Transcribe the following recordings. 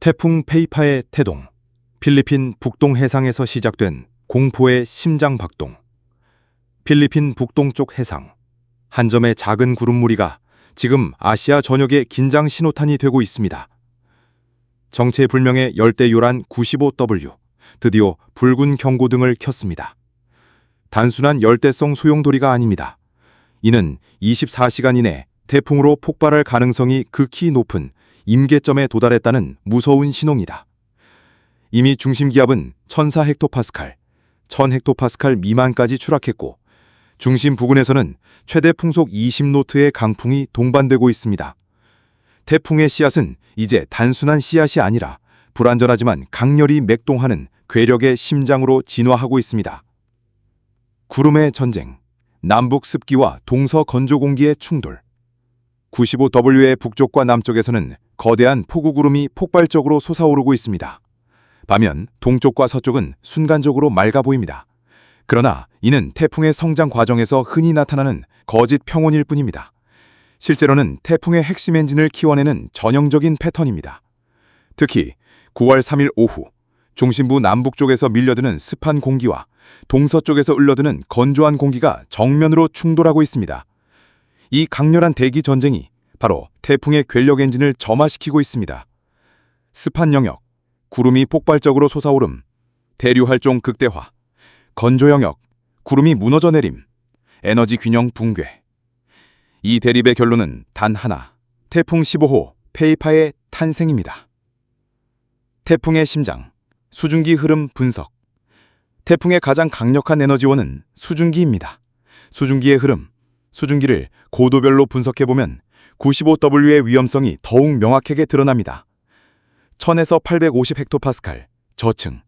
태풍 페이파의 태동, 필리핀 북동 해상에서 시작된 공포의 심장 박동. 필리핀 북동쪽 해상, 한 점의 작은 구름무리가 지금 아시아 전역의 긴장 신호탄이 되고 있습니다. 정체불명의 열대요란 95W, 드디어 붉은 경고등을 켰습니다. 단순한 열대성 소용돌이가 아닙니다. 이는 24시간 이내 태풍으로 폭발할 가능성이 극히 높은 임계점에 도달했다는 무서운 신호입니다. 이미 중심기압은 1004헥토파스칼, 1000헥토파스칼 미만까지 추락했고 중심 부근에서는 최대 풍속 20노트의 강풍이 동반되고 있습니다. 태풍의 씨앗은 이제 단순한 씨앗이 아니라 불안전하지만 강렬히 맥동하는 괴력의 심장으로 진화하고 있습니다. 구름의 전쟁, 남북 습기와 동서 건조 공기의 충돌. 95W의 북쪽과 남쪽에서는 거대한 폭우구름이 폭발적으로 솟아오르고 있습니다. 반면 동쪽과 서쪽은 순간적으로 맑아 보입니다. 그러나 이는 태풍의 성장 과정에서 흔히 나타나는 거짓 평온일 뿐입니다. 실제로는 태풍의 핵심 엔진을 키워내는 전형적인 패턴입니다. 특히 9월 3일 오후, 중심부 남북쪽에서 밀려드는 습한 공기와 동서쪽에서 흘러드는 건조한 공기가 정면으로 충돌하고 있습니다. 이 강렬한 대기 전쟁이 바로 태풍의 괴력 엔진을 점화시키고 있습니다. 습한 영역, 구름이 폭발적으로 솟아오름, 대류 활동 극대화, 건조 영역, 구름이 무너져 내림, 에너지 균형 붕괴. 이 대립의 결론은 단 하나, 태풍 15호 페이파의 탄생입니다. 태풍의 심장, 수증기 흐름 분석. 태풍의 가장 강력한 에너지원은 수증기입니다. 수증기의 흐름, 수증기를 고도별로 분석해보면 95W의 위험성이 더욱 명확하게 드러납니다. 1000에서 850헥토파스칼, 저층,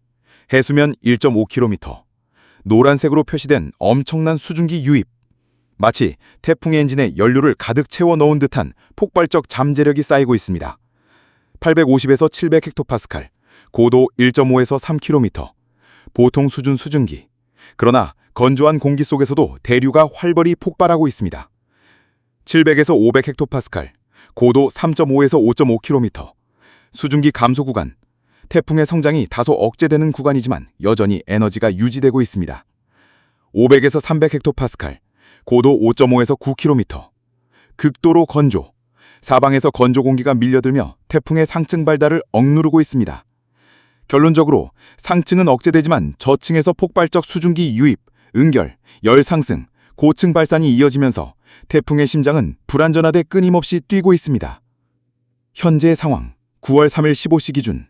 해수면 1.5km, 노란색으로 표시된 엄청난 수증기 유입. 마치 태풍의 엔진에 연료를 가득 채워 넣은 듯한 폭발적 잠재력이 쌓이고 있습니다. 850에서 700헥토파스칼, 고도 1.5에서 3km, 보통 수준 수증기. 그러나 건조한 공기 속에서도 대류가 활발히 폭발하고 있습니다. 700에서 500헥토파스칼, 고도 3.5에서 5.5km, 수증기 감소 구간. 태풍의 성장이 다소 억제되는 구간이지만 여전히 에너지가 유지되고 있습니다. 500에서 300헥토파스칼, 고도 5.5에서 9km, 극도로 건조. 사방에서 건조 공기가 밀려들며 태풍의 상층 발달을 억누르고 있습니다. 결론적으로 상층은 억제되지만 저층에서 폭발적 수증기 유입, 응결, 열 상승, 고층 발산이 이어지면서 태풍의 심장은 불안전하되 끊임없이 뛰고 있습니다. 현재 상황, 9월 3일 15시 기준,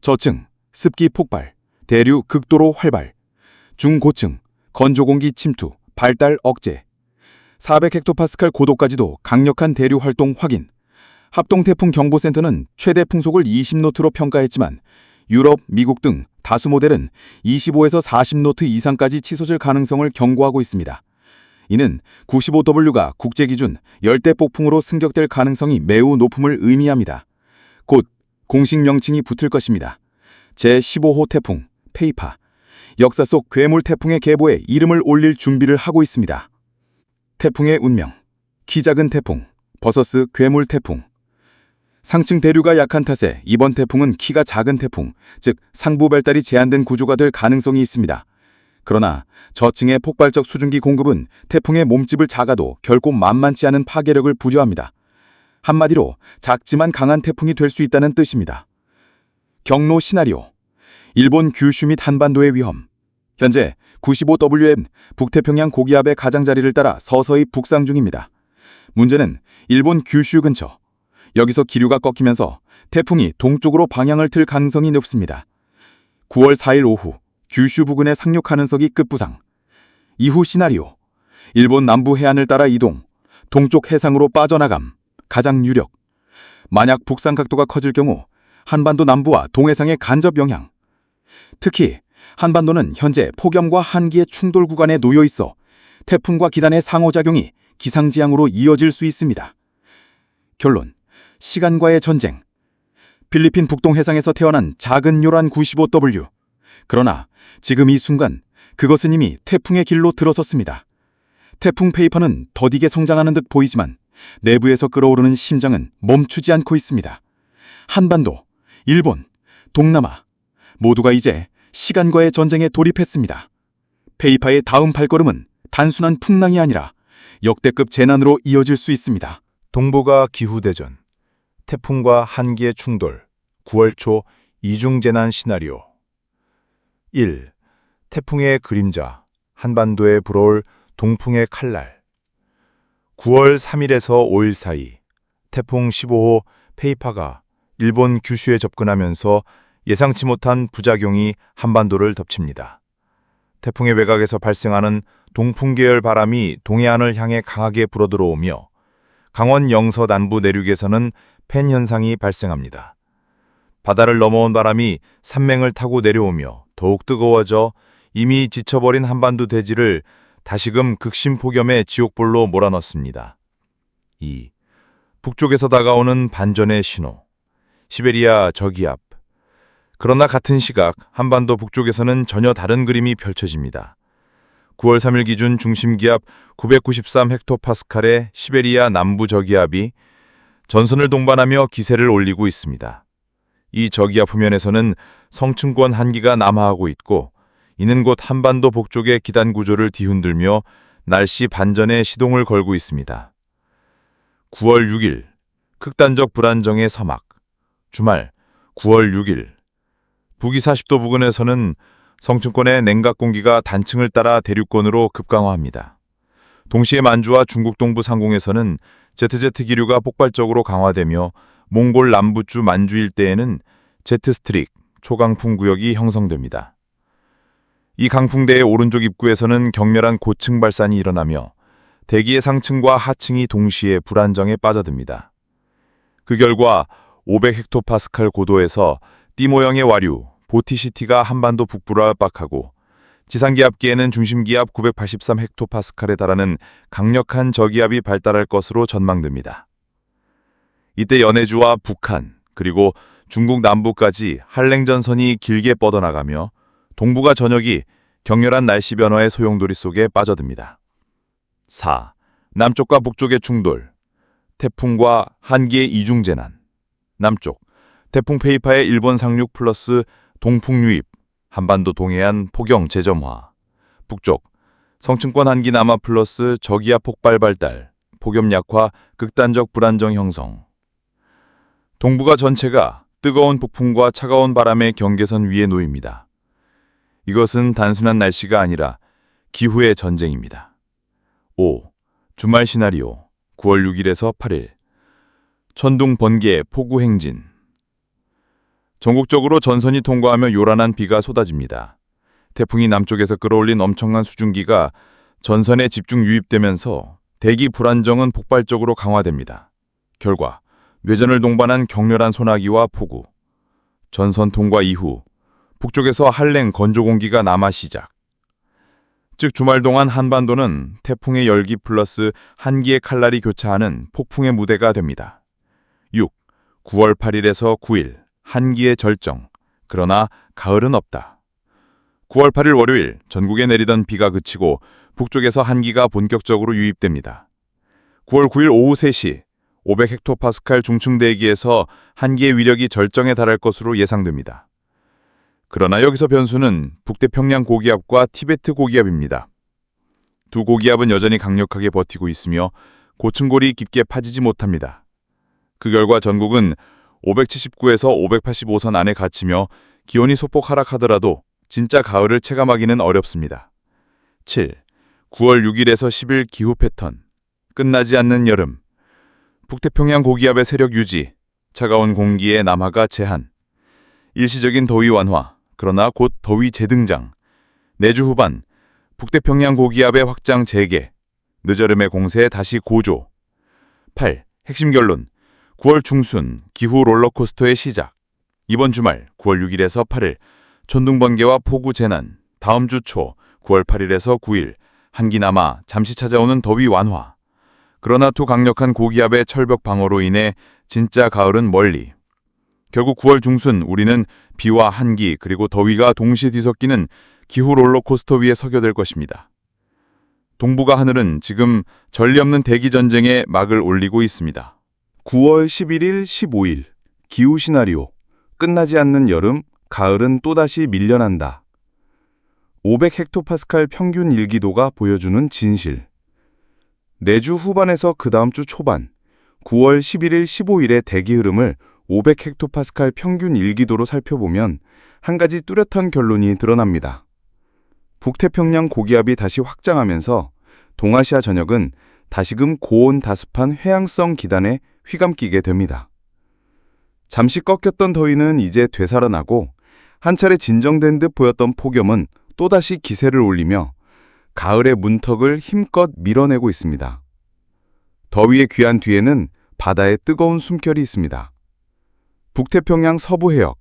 저층, 습기 폭발, 대류 극도로 활발, 중고층, 건조 공기 침투, 발달 억제, 400헥토파스칼 고도까지도 강력한 대류 활동 확인. 합동태풍경보센터는 최대 풍속을 20노트로 평가했지만 유럽, 미국 등 다수 모델은 25에서 40노트 이상까지 치솟을 가능성을 경고하고 있습니다. 이는 95W가 국제기준 열대폭풍으로 승격될 가능성이 매우 높음을 의미합니다. 곧 공식 명칭이 붙을 것입니다. 제15호 태풍, 페이파. 역사 속 괴물 태풍의 계보에 이름을 올릴 준비를 하고 있습니다. 태풍의 운명, 키 작은 태풍, 버서스 괴물 태풍. 상층 대류가 약한 탓에 이번 태풍은 키가 작은 태풍, 즉 상부 발달이 제한된 구조가 될 가능성이 있습니다. 그러나 저층의 폭발적 수증기 공급은 태풍의 몸집을 작아도 결코 만만치 않은 파괴력을 부여합니다. 한마디로 작지만 강한 태풍이 될 수 있다는 뜻입니다. 경로 시나리오, 일본 규슈 및 한반도의 위험. 현재 95Wm 북태평양 고기압의 가장자리를 따라 서서히 북상 중입니다. 문제는 일본 규슈 근처. 여기서 기류가 꺾이면서 태풍이 동쪽으로 방향을 틀 가능성이 높습니다. 9월 4일 오후 규슈 부근에 상륙하는 석이 끝부상. 이후 시나리오, 일본 남부 해안을 따라 이동, 동쪽 해상으로 빠져나감, 가장 유력. 만약 북상 각도가 커질 경우 한반도 남부와 동해상의 간접 영향. 특히 한반도는 현재 폭염과 한기의 충돌 구간에 놓여 있어 태풍과 기단의 상호작용이 기상지향으로 이어질 수 있습니다. 결론, 시간과의 전쟁. 필리핀 북동 해상에서 태어난 작은 요란 95W. 그러나 지금 이 순간 그것은 이미 태풍의 길로 들어섰습니다. 태풍 페이파는 더디게 성장하는 듯 보이지만 내부에서 끓어오르는 심장은 멈추지 않고 있습니다. 한반도, 일본, 동남아 모두가 이제 시간과의 전쟁에 돌입했습니다. 페이파의 다음 발걸음은 단순한 풍랑이 아니라 역대급 재난으로 이어질 수 있습니다. 동북아 기후대전, 태풍과 한기의 충돌, 9월 초 이중재난 시나리오. 1. 태풍의 그림자, 한반도에 불어올 동풍의 칼날. 9월 3일에서 5일 사이 태풍 15호 페이파가 일본 규슈에 접근하면서 예상치 못한 부작용이 한반도를 덮칩니다. 태풍의 외곽에서 발생하는 동풍 계열 바람이 동해안을 향해 강하게 불어들어오며 강원 영서 남부 내륙에서는 팬 현상이 발생합니다. 바다를 넘어온 바람이 산맹을 타고 내려오며 더욱 뜨거워져 이미 지쳐버린 한반도 대지를 다시금 극심폭염의 지옥불로 몰아넣습니다. 2. 북쪽에서 다가오는 반전의 신호. 시베리아 저기압. 그러나 같은 시각 한반도 북쪽에서는 전혀 다른 그림이 펼쳐집니다. 9월 3일 기준 중심기압 993헥토파스칼의 시베리아 남부 저기압이 전선을 동반하며 기세를 올리고 있습니다. 이 저기압 후면에서는 성층권 한기가 남하하고 있고 이는 곧 한반도 북쪽의 기단 구조를 뒤흔들며 날씨 반전에 시동을 걸고 있습니다. 9월 6일 극단적 불안정의 서막. 주말 9월 6일 북위 40도 부근에서는 성층권의 냉각 공기가 단층을 따라 대륙권으로 급강화합니다. 동시에 만주와 중국 동부 상공에서는 ZZ 기류가 폭발적으로 강화되며 몽골 남부주 만주 일대에는 제트스트릭 초강풍 구역이 형성됩니다. 이 강풍대의 오른쪽 입구에서는 격렬한 고층 발산이 일어나며 대기의 상층과 하층이 동시에 불안정에 빠져듭니다. 그 결과 500헥토파스칼 고도에서 띠 모형의 와류, 보티시티가 한반도 북부를 압박하고 지상기압기에는 중심기압 983헥토파스칼에 달하는 강력한 저기압이 발달할 것으로 전망됩니다. 이때 연해주와 북한, 그리고 중국 남부까지 한랭전선이 길게 뻗어나가며 동북아 전역이 격렬한 날씨 변화의 소용돌이 속에 빠져듭니다. 4. 남쪽과 북쪽의 충돌. 태풍과 한기의 이중재난. 남쪽, 태풍 페이파의 일본 상륙 플러스 동풍 유입, 한반도 동해안 폭영 재점화. 북쪽, 성층권 한기 남하 플러스 저기압 폭발 발달, 폭염 약화, 극단적 불안정 형성. 동북아 전체가 뜨거운 북풍과 차가운 바람의 경계선 위에 놓입니다. 이것은 단순한 날씨가 아니라 기후의 전쟁입니다. 5. 주말 시나리오 9월 6일에서 8일 천둥, 번개, 폭우 행진. 전국적으로 전선이 통과하며 요란한 비가 쏟아집니다. 태풍이 남쪽에서 끌어올린 엄청난 수증기가 전선에 집중 유입되면서 대기 불안정은 폭발적으로 강화됩니다. 결과 뇌전을 동반한 격렬한 소나기와 폭우. 전선 통과 이후 북쪽에서 한랭 건조 공기가 남하 시작. 즉 주말 동안 한반도는 태풍의 열기 플러스 한기의 칼날이 교차하는 폭풍의 무대가 됩니다. 6. 9월 8일에서 9일 한기의 절정. 그러나 가을은 없다. 9월 8일 월요일 전국에 내리던 비가 그치고 북쪽에서 한기가 본격적으로 유입됩니다. 9월 9일 오후 3시 500헥토파스칼 중층 대기에서 한기의 위력이 절정에 달할 것으로 예상됩니다. 그러나 여기서 변수는 북태평양 고기압과 티베트 고기압입니다. 두 고기압은 여전히 강력하게 버티고 있으며 고층골이 깊게 파지지 못합니다. 그 결과 전국은 579에서 585선 안에 갇히며 기온이 소폭 하락하더라도 진짜 가을을 체감하기는 어렵습니다. 7. 9월 6일에서 10일 기후 패턴. 끝나지 않는 여름. 북태평양 고기압의 세력 유지, 차가운 공기의 남하가 제한. 일시적인 더위 완화, 그러나 곧 더위 재등장. 내주 후반, 북태평양 고기압의 확장 재개, 늦여름의 공세 다시 고조. 8. 핵심 결론, 9월 중순 기후 롤러코스터의 시작. 이번 주말 9월 6일에서 8일 천둥번개와 폭우 재난, 다음 주 초 9월 8일에서 9일 한기 남아 잠시 찾아오는 더위 완화. 그러나 두 강력한 고기압의 철벽 방어로 인해 진짜 가을은 멀리. 결국 9월 중순 우리는 비와 한기 그리고 더위가 동시에 뒤섞이는 기후 롤러코스터 위에 서게 될 것입니다. 동북아 하늘은 지금 전례 없는 대기 전쟁에 막을 올리고 있습니다. 9월 11일, 15일 기후 시나리오 끝나지 않는 여름, 가을은 또다시 밀려난다. 500헥토파스칼 평균 일기도가 보여주는 진실. 내주 후반에서 그 다음 주 초반, 9월 11일, 15일의 대기 흐름을 500헥토파스칼 평균 일기도로 살펴보면 한 가지 뚜렷한 결론이 드러납니다. 북태평양 고기압이 다시 확장하면서 동아시아 전역은 다시금 고온 다습한 회양성 기단에 휘감기게 됩니다. 잠시 꺾였던 더위는 이제 되살아나고 한 차례 진정된 듯 보였던 폭염은 또다시 기세를 올리며 가을의 문턱을 힘껏 밀어내고 있습니다. 더위의 귀한 뒤에는 바다의 뜨거운 숨결이 있습니다. 북태평양 서부 해역,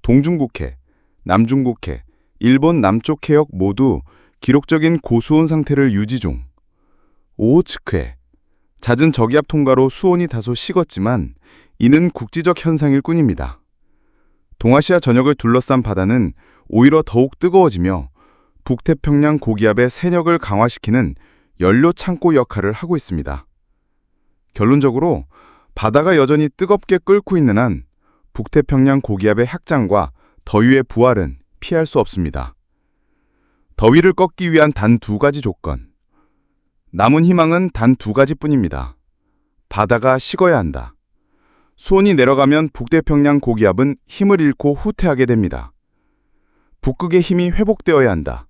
동중국해, 남중국해, 일본 남쪽 해역 모두 기록적인 고수온 상태를 유지 중. 오호츠크해, 잦은 저기압 통과로 수온이 다소 식었지만 이는 국지적 현상일 뿐입니다. 동아시아 전역을 둘러싼 바다는 오히려 더욱 뜨거워지며 북태평양 고기압의 세력을 강화시키는 연료 창고 역할을 하고 있습니다. 결론적으로 바다가 여전히 뜨겁게 끓고 있는 한 북태평양 고기압의 확장과 더위의 부활은 피할 수 없습니다. 더위를 꺾기 위한 단 2가지 조건. 남은 희망은 단 2가지뿐입니다. 바다가 식어야 한다. 수온이 내려가면 북태평양 고기압은 힘을 잃고 후퇴하게 됩니다. 북극의 힘이 회복되어야 한다.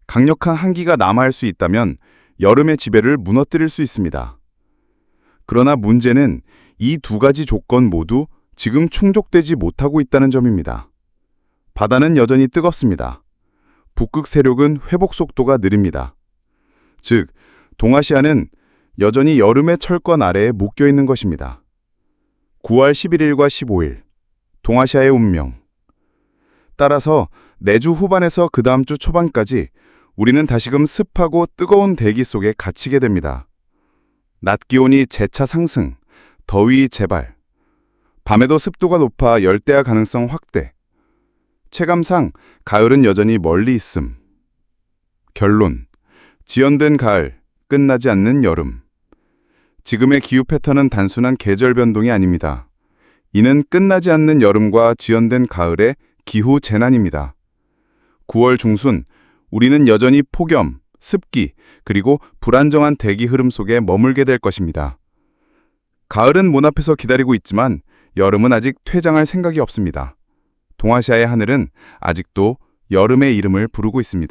강력한 한기가 남아할 수 있다면 여름의 지배를 무너뜨릴 수 있습니다. 그러나 문제는 이 2가지 조건 모두 지금 충족되지 못하고 있다는 점입니다. 바다는 여전히 뜨겁습니다. 북극 세력은 회복 속도가 느립니다. 즉, 동아시아는 여전히 여름의 철권 아래에 묶여 있는 것입니다. 9월 11일과 15일, 동아시아의 운명. 따라서 내주 후반에서 그 다음 주 초반까지 우리는 다시금 습하고 뜨거운 대기 속에 갇히게 됩니다. 낮 기온이 재차 상승, 더위 재발, 밤에도 습도가 높아 열대야 가능성 확대. 체감상 가을은 여전히 멀리 있음. 결론, 지연된 가을, 끝나지 않는 여름. 지금의 기후 패턴은 단순한 계절 변동이 아닙니다. 이는 끝나지 않는 여름과 지연된 가을의 기후 재난입니다. 9월 중순, 우리는 여전히 폭염, 습기, 그리고 불안정한 대기 흐름 속에 머물게 될 것입니다. 가을은 문 앞에서 기다리고 있지만 여름은 아직 퇴장할 생각이 없습니다. 동아시아의 하늘은 아직도 여름의 이름을 부르고 있습니다.